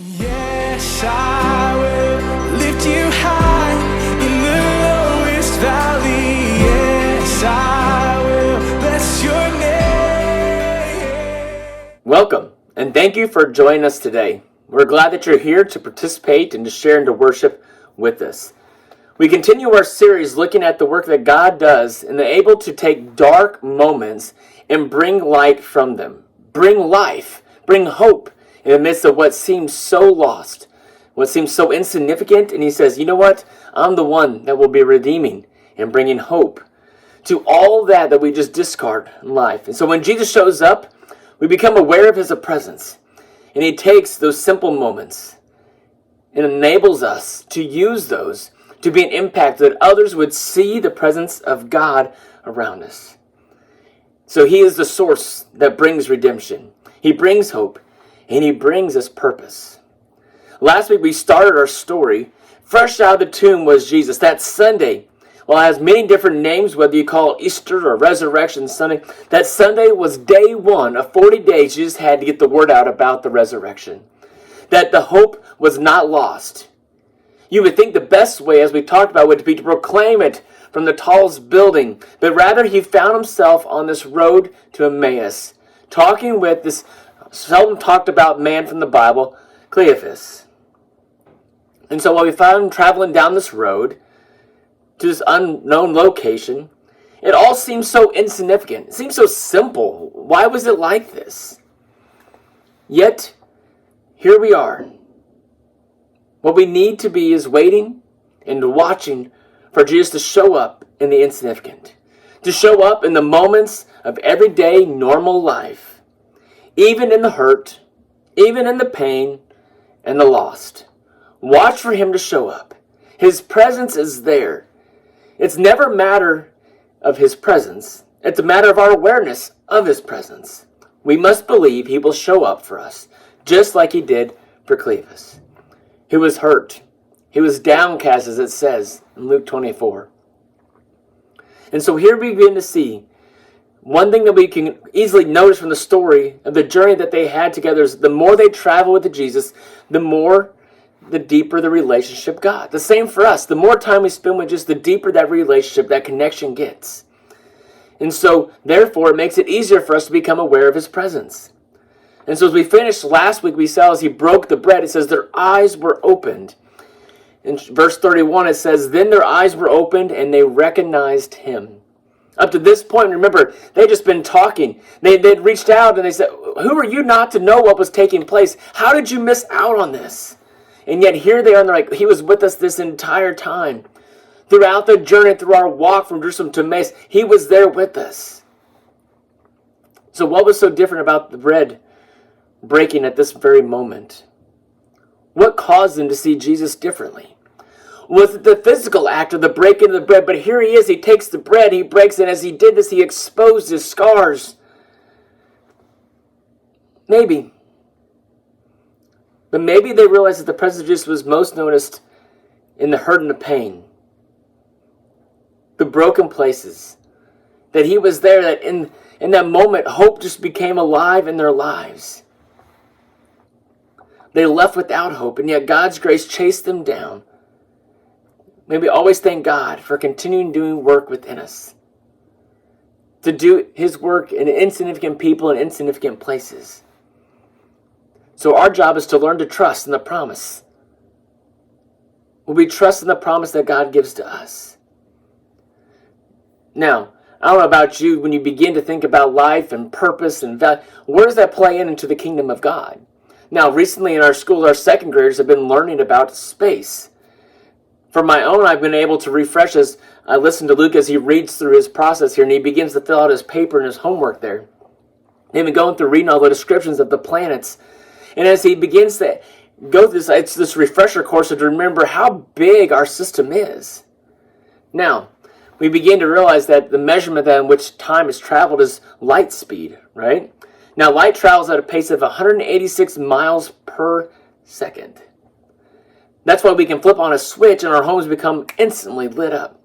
Yes, I will lift you high in the lowest valley. Yes, I will bless your name. Welcome, and thank you for joining us today. We're glad that you're here to participate and to share and to worship with us. We continue our series looking at the work that God does and they're able to take dark moments and bring light from them. Bring life, bring hope in the midst of what seems so lost, what seems so insignificant. And he says, you know what? I'm the one that will be redeeming and bringing hope to all that we just discard in life. And so when Jesus shows up, we become aware of his presence. And he takes those simple moments and enables us to use those to be an impact that others would see the presence of God around us. So he is the source that brings redemption. He brings hope. And he brings us purpose. Last week we started our story. Fresh out of the tomb was Jesus. That Sunday, well, it has many different names, whether you call it Easter or Resurrection Sunday. That Sunday was day one of 40 days Jesus had to get the word out about the resurrection. That the hope was not lost. You would think the best way, as we talked about, would be to proclaim it from the tallest building. But rather he found himself on this road to Emmaus, talking with this seldom talked about man from the Bible, Cleophas. And so while we found him traveling down this road to this unknown location, it all seems so insignificant. It seems so simple. Why was it like this? Yet, here we are. What we need to be is waiting and watching for Jesus to show up in the insignificant, to show up in the moments of everyday normal life. Even in the hurt, even in the pain and the lost. Watch for him to show up. His presence is there. It's never a matter of his presence. It's a matter of our awareness of his presence. We must believe he will show up for us, just like he did for Cleophas. He was hurt. He was downcast, as it says in Luke 24. And so here we begin to see one thing that we can easily notice from the story of the journey that they had together is the more they travel with Jesus, the deeper the relationship got. The same for us. The more time we spend with Jesus, the deeper that relationship, that connection gets. And so, therefore, it makes it easier for us to become aware of his presence. And so as we finished last week, we saw as he broke the bread, it says their eyes were opened. In verse 31, it says, then their eyes were opened and they recognized him. Up to this point, remember, they'd just been talking. They'd reached out and they said, who are you not to know what was taking place? How did you miss out on this? And yet here they are, and they're like, he was with us this entire time. Throughout the journey, through our walk from Jerusalem to Emmaus, he was there with us. So what was so different about the bread breaking at this very moment? What caused them to see Jesus differently? Was it the physical act of the breaking of the bread? But here he is, he takes the bread, he breaks it. As he did this, he exposed his scars. Maybe. But maybe they realized that the presence of Jesus was most noticed in the hurt and the pain. The broken places. That he was there, that in that moment, hope just became alive in their lives. They left without hope, and yet God's grace chased them down. May we always thank God for continuing doing work within us. To do his work in insignificant people and insignificant places. So our job is to learn to trust in the promise. Will we trust in the promise that God gives to us? Now, I don't know about you, when you begin to think about life and purpose and value, where does that play into the kingdom of God? Now, recently in our school, our second graders have been learning about space. For my own, I've been able to refresh as I listen to Luke as he reads through his process here and he begins to fill out his paper and his homework there. They've been going through reading all the descriptions of the planets. And as he begins to go through this, it's this refresher course to remember how big our system is. Now, we begin to realize that the measurement in which time is traveled is light speed, right? Now, light travels at a pace of 186 miles per second. That's why we can flip on a switch and our homes become instantly lit up.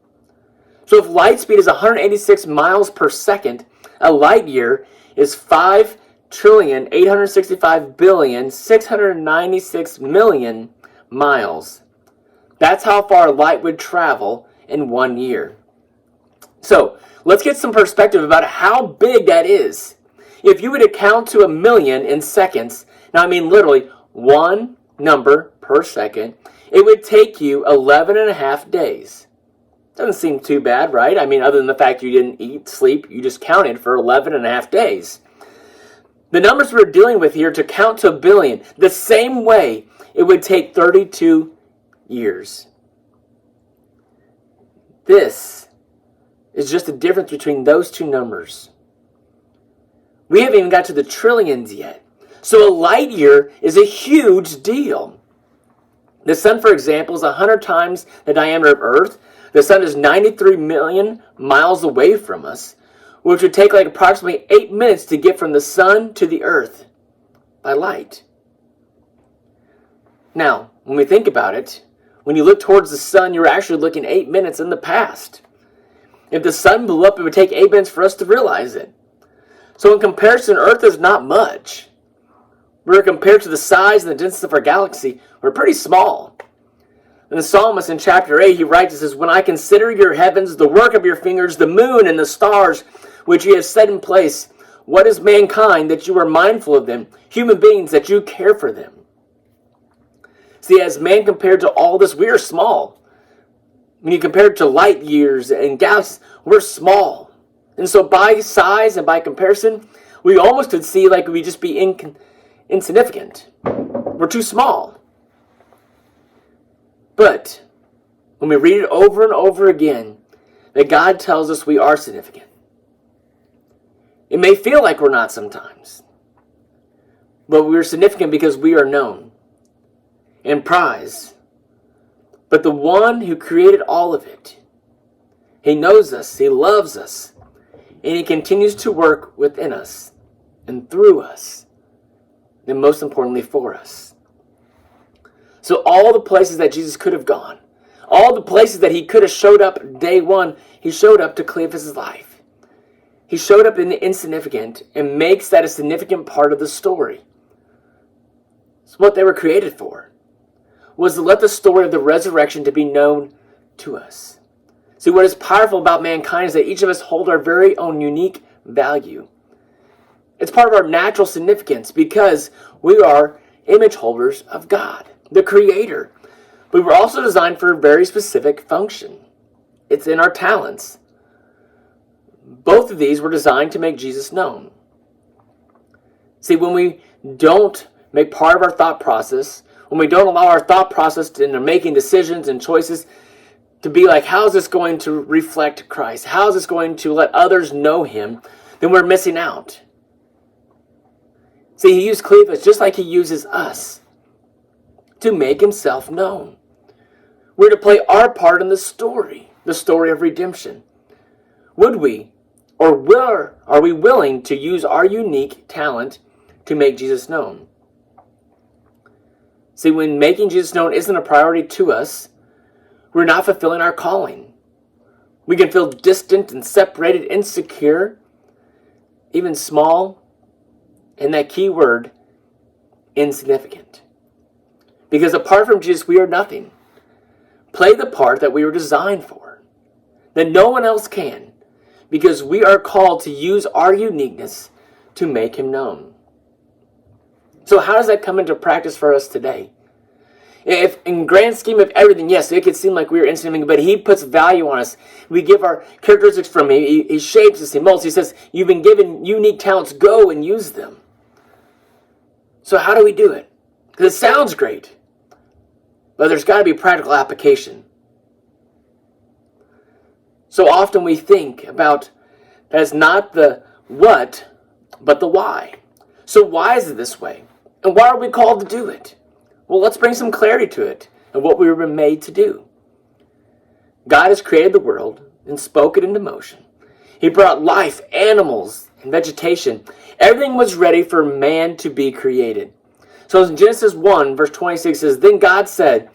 So if light speed is 186 miles per second, a light year is 5 trillion 865 billion 696 million miles. That's how far light would travel in 1 year. So let's get some perspective about how big that is. If you were to count to 1,000,000 in seconds, now I mean literally one number per second, it would take you 11 and a half days. Doesn't seem too bad, right? I mean, other than the fact you didn't eat, sleep, you just counted for 11 and a half days. The numbers we're dealing with here, to count to 1,000,000,000, the same way it would take 32 years. This is just the difference between those two numbers. We haven't even got to the trillions yet. So a light year is a huge deal. The sun, for example, is 100 times the diameter of Earth. The sun is 93 million miles away from us, which would take like approximately 8 minutes to get from the sun to the Earth by light. Now, when we think about it, when you look towards the sun, you're actually looking 8 minutes in the past. If the sun blew up, it would take 8 minutes for us to realize it. So in comparison, Earth is not much. We're compared to the size and the density of our galaxy, we're pretty small. And the psalmist in chapter 8, he writes, it says, "When I consider your heavens, the work of your fingers, the moon and the stars, which you have set in place, what is mankind that you are mindful of them, human beings that you care for them?" See, as man compared to all this, we are small. When you compare it to light years and galaxies, we're small. And so by size and by comparison, we almost could see like we just be insignificant. We're too small. But when we read it over and over again, that God tells us we are significant. It may feel like we're not sometimes, but we're significant because we are known and prized. But the one who created all of it, he knows us, he loves us, and he continues to work within us and through us, and most importantly for us. So all the places that Jesus could have gone, all the places that he could have showed up day one, he showed up to Cleophas' life. He showed up in the insignificant and makes that a significant part of the story. It's what they were created for, was to let the story of the resurrection to be known to us. See, what is powerful about mankind is that each of us hold our very own unique value. It's part of our natural significance because we are image holders of God, the Creator. But we're also designed for a very specific function. It's in our talents. Both of these were designed to make Jesus known. See, when we don't make part of our thought process, when we don't allow our thought process into making decisions and choices to be like, how is this going to reflect Christ? How is this going to let others know him? Then we're missing out. See, he used Cleophas just like he uses us to make himself known. We're to play our part in the story of redemption. Would we, or are we willing to use our unique talent to make Jesus known? See, when making Jesus known isn't a priority to us, we're not fulfilling our calling. We can feel distant and separated, insecure, even small, and that key word, insignificant. Because apart from Jesus, we are nothing. Play the part that we were designed for, that no one else can, because we are called to use our uniqueness to make him known. So how does that come into practice for us today? If in grand scheme of everything, yes, it could seem like we are insignificant, but he puts value on us. We give our characteristics from him. He shapes us, he molds. He says, you've been given unique talents, go and use them. So how do we do it? Because it sounds great, but there's got to be practical application. So often we think about that it's not the what, but the why. So why is it this way? And why are we called to do it? Well, let's bring some clarity to it and what we were made to do. God has created the world and spoke it into motion. He brought life, animals, and vegetation. Everything was ready for man to be created. So in Genesis 1, verse 26 says, "Then God said,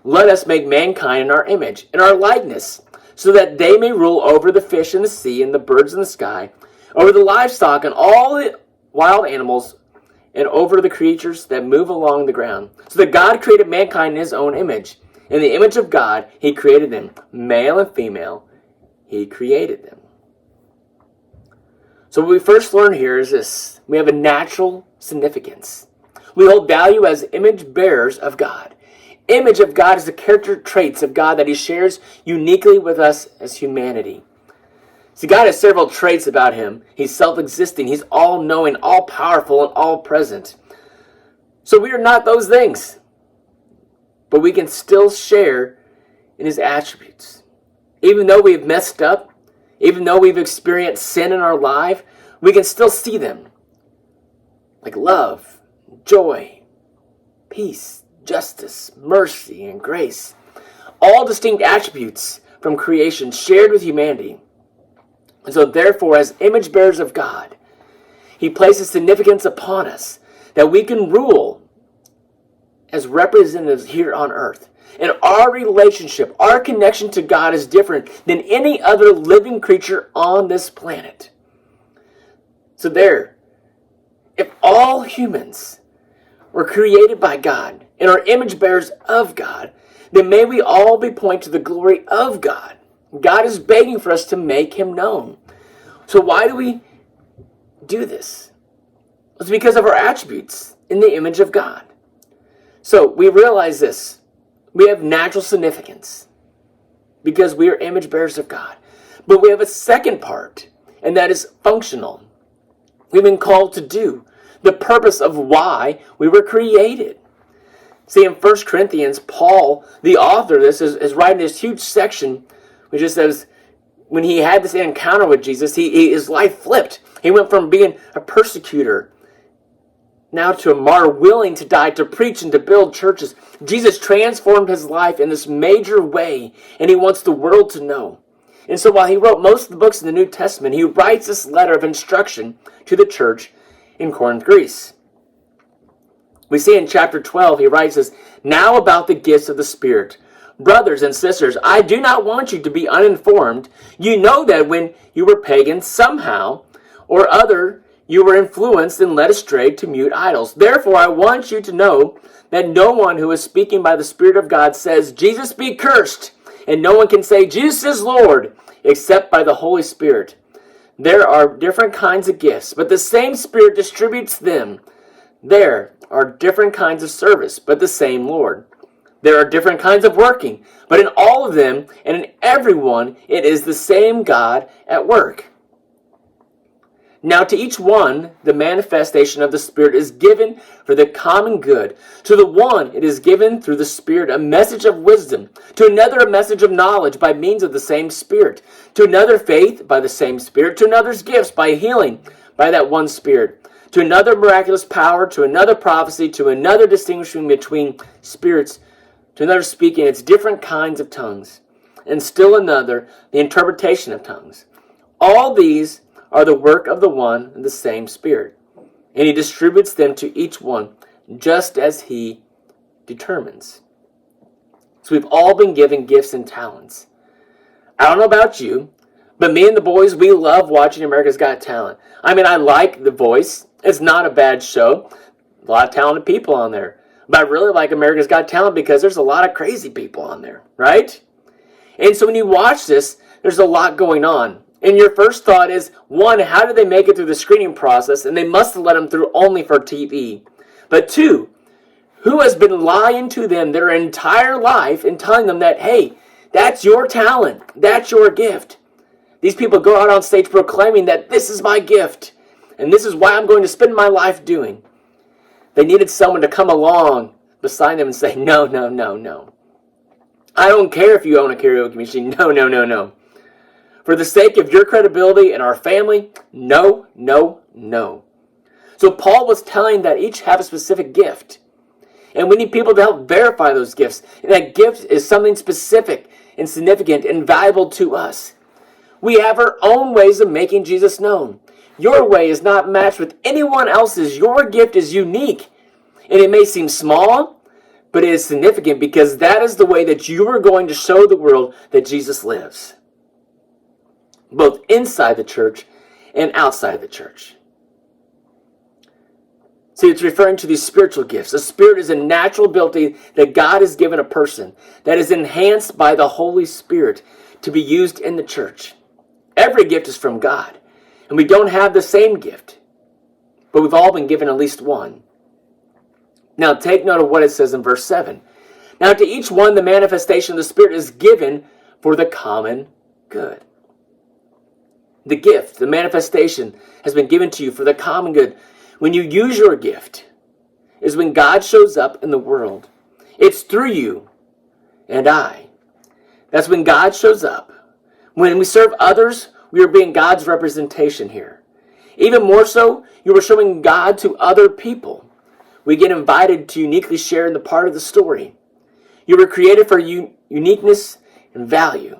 let us make mankind in our image, in our likeness, so that they may rule over the fish in the sea and the birds in the sky, over the livestock and all the wild animals, and over the creatures that move along the ground. So that God created mankind in his own image. In the image of God, he created them. Male and female, he created them. So what we first learn here is this. We have a natural significance. We hold value as image bearers of God. Image of God is the character traits of God that he shares uniquely with us as humanity. See, God has several traits about him. He's self-existing. He's all-knowing, all-powerful, and all-present. So we are not those things. But we can still share in his attributes. Even though we've messed up, even though we've experienced sin in our life, we can still see them. Like love, joy, peace, justice, mercy, and grace. All distinct attributes from creation shared with humanity. And so therefore, as image bearers of God, he places significance upon us that we can rule as representatives here on earth. And our relationship, our connection to God is different than any other living creature on this planet. So if all humans were created by God and are image bearers of God, then may we all be pointing to the glory of God. God is begging for us to make him known. So why do we do this? It's because of our attributes in the image of God. So we realize this. We have natural significance because we are image bearers of God. But we have a second part, and that is functional. We've been called to do the purpose of why we were created. See, in 1 Corinthians, Paul, the author of this, is writing this huge section which just says when he had this encounter with Jesus, his life flipped. He went from being a persecutor now to a martyr, willing to die, to preach and to build churches. Jesus transformed his life in this major way, and he wants the world to know. And so while he wrote most of the books in the New Testament, he writes this letter of instruction to the church in Corinth, Greece. We see in chapter 12, he writes this, "Now about the gifts of the Spirit. Brothers and sisters, I do not want you to be uninformed. You know that when you were pagans, somehow or other, you were influenced and led astray to mute idols. Therefore, I want you to know that no one who is speaking by the Spirit of God says, 'Jesus be cursed,' and no one can say, 'Jesus is Lord,' except by the Holy Spirit. There are different kinds of gifts, but the same Spirit distributes them. There are different kinds of service, but the same Lord. There are different kinds of working, but in all of them and in everyone, it is the same God at work. Now to each one, the manifestation of the Spirit is given for the common good. To the one, it is given through the Spirit a message of wisdom. To another, a message of knowledge by means of the same Spirit. To another, faith by the same Spirit. To another's gifts by healing by that one Spirit. To another, miraculous power. To another, prophecy. To another, distinguishing between spirits. To another, speaking its different kinds of tongues. And still another, the interpretation of tongues. All these are the work of the one and the same Spirit, and he distributes them to each one just as he determines." So we've all been given gifts and talents. I don't know about you, but me and the boys, we love watching America's Got Talent. I mean, I like The Voice. It's not a bad show. A lot of talented people on there. But I really like America's Got Talent because there's a lot of crazy people on there, right? And so when you watch this, there's a lot going on. And your first thought is, one, how did they make it through the screening process? And they must have let them through only for TV. But two, who has been lying to them their entire life and telling them that, hey, that's your talent, that's your gift. These people go out on stage proclaiming that this is my gift, and this is why I'm going to spend my life doing. They needed someone to come along beside them and say, no, no, no, no. I don't care if you own a karaoke machine. No, no, no, no. For the sake of your credibility and our family, no, no, no. So Paul was telling that each have a specific gift. And we need people to help verify those gifts. And that gift is something specific and significant and valuable to us. We have our own ways of making Jesus known. Your way is not matched with anyone else's. Your gift is unique. And it may seem small, but it is significant because that is the way that you are going to show the world that Jesus lives. Both inside the church and outside the church. See, it's referring to these spiritual gifts. A spirit is a natural ability that God has given a person that is enhanced by the Holy Spirit to be used in the church. Every gift is from God, and we don't have the same gift, but we've all been given at least one. Now take note of what it says in verse 7. Now to each one the manifestation of the Spirit is given for the common good. The gift, the manifestation, has been given to you for the common good. When you use your gift, is when God shows up in the world. It's through you and I. That's when God shows up. When we serve others, we are being God's representation here. Even more so, you are showing God to other people. We get invited to uniquely share in the part of the story. You were created for uniqueness and value.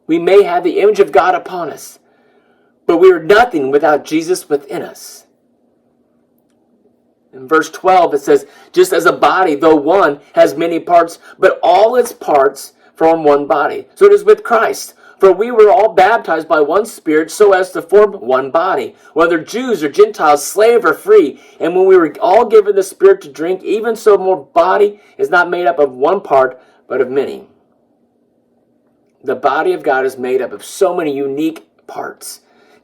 We may have the image of God upon us, but we are nothing without Jesus within us. In verse 12 it says, just as a body, though one, has many parts, but all its parts form one body. So it is with Christ. For we were all baptized by one Spirit so as to form one body, whether Jews or Gentiles, slave or free. And when we were all given the Spirit to drink, even so more body is not made up of one part, but of many. The body of God is made up of so many unique parts,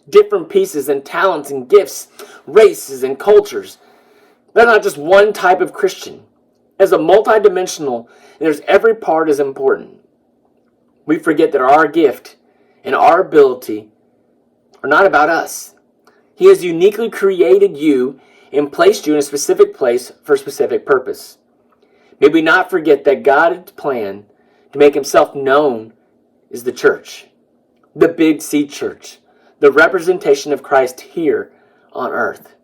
different pieces and talents and gifts, races and cultures. They're not just one type of Christian. It's a multidimensional, and there's every part is important. We forget that our gift and our ability are not about us. He has uniquely created you and placed you in a specific place for a specific purpose. May we not forget that God's plan to make himself known is the church, the Big C church, the representation of Christ here on earth.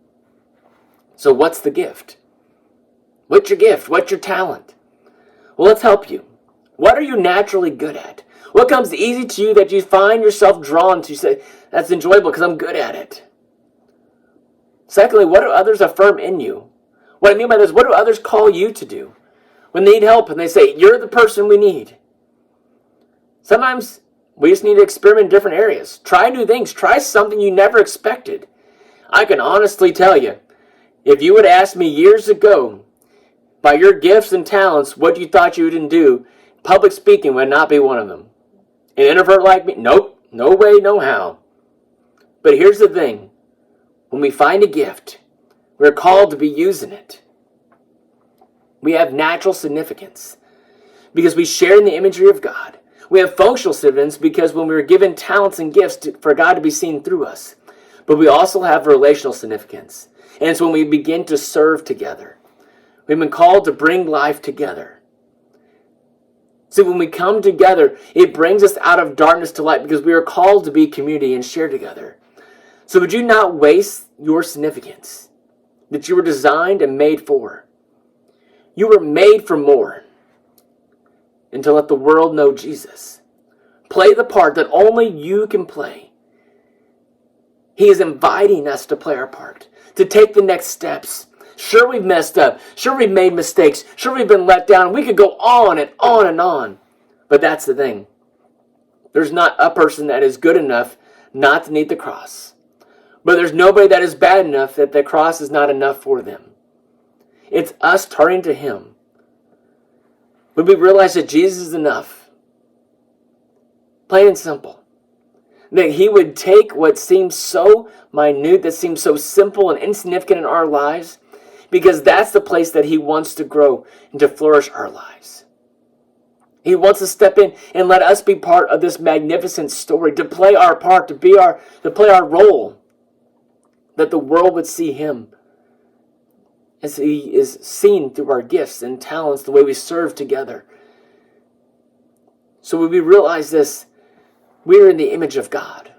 So what's the gift? What's your gift? What's your talent? Well, let's help you. What are you naturally good at? What comes easy to you that you find yourself drawn to? You say, that's enjoyable because I'm good at it. Secondly, what do others affirm in you? What I mean by this, what do others call you to do? When they need help and they say, you're the person we need. Sometimes we just need to experiment in different areas. Try new things. Try something you never expected. I can honestly tell you, if you would ask me years ago, by your gifts and talents, what you thought you wouldn't do, public speaking would not be one of them. An introvert like me? Nope. No way, no how. But here's the thing. When we find a gift, we're called to be using it. We have natural significance because we share in the imagery of God. We have functional significance because when we were given talents and gifts for God to be seen through us. But we also have relational significance. And it's when we begin to serve together. We've been called to bring life together. See, when we come together, it brings us out of darkness to light because we are called to be community and share together. So would you not waste your significance that you were designed and made for? You were made for more and to let the world know Jesus. Play the part that only you can play. He is inviting us to play our part, to take the next steps. Sure, we've messed up. Sure, we've made mistakes. Sure, we've been let down. We could go on and on and on. But that's the thing. There's not a person that is good enough not to need the cross. But there's nobody that is bad enough that the cross is not enough for them. It's us turning to him. When we realize that Jesus is enough. Plain and simple. That he would take what seems so minute, that seems so simple and insignificant in our lives, because that's the place that he wants to grow and to flourish our lives. He wants to step in and let us be part of this magnificent story, to play our part, to play our role, that the world would see him as he is seen through our gifts and talents, the way we serve together. So when we realize this, we are in the image of God,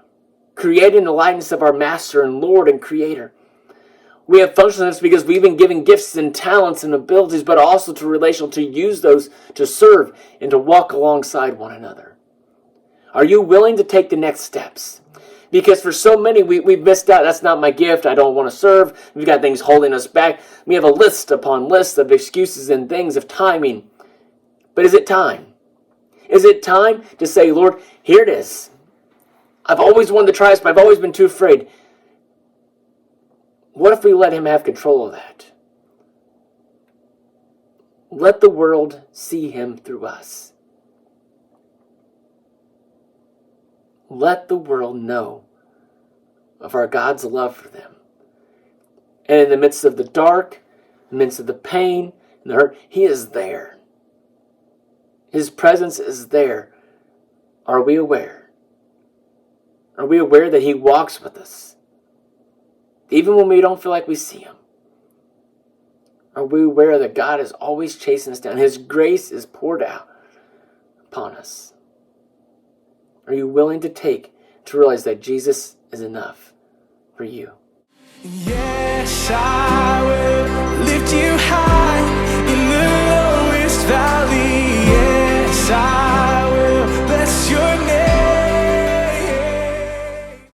created in the likeness of our Master and Lord and Creator. We have functionalness because we've been given gifts and talents and abilities, but also to relational, to use those to serve and to walk alongside one another. Are you willing to take the next steps? Because for so many, we've missed out. That's not my gift. I don't want to serve. We've got things holding us back. We have a list upon list of excuses and things of timing. But is it time? Is it time to say, Lord, here it is. I've always wanted to try this, but I've always been too afraid. What if we let him have control of that? Let the world see him through us. Let the world know of our God's love for them. And in the midst of the dark, in the midst of the pain and the hurt, he is there. His presence is there. Are we aware? Are we aware that he walks with us? Even when we don't feel like we see him. Are we aware that God is always chasing us down? His grace is poured out upon us. Are you willing to realize that Jesus is enough for you? Yes, I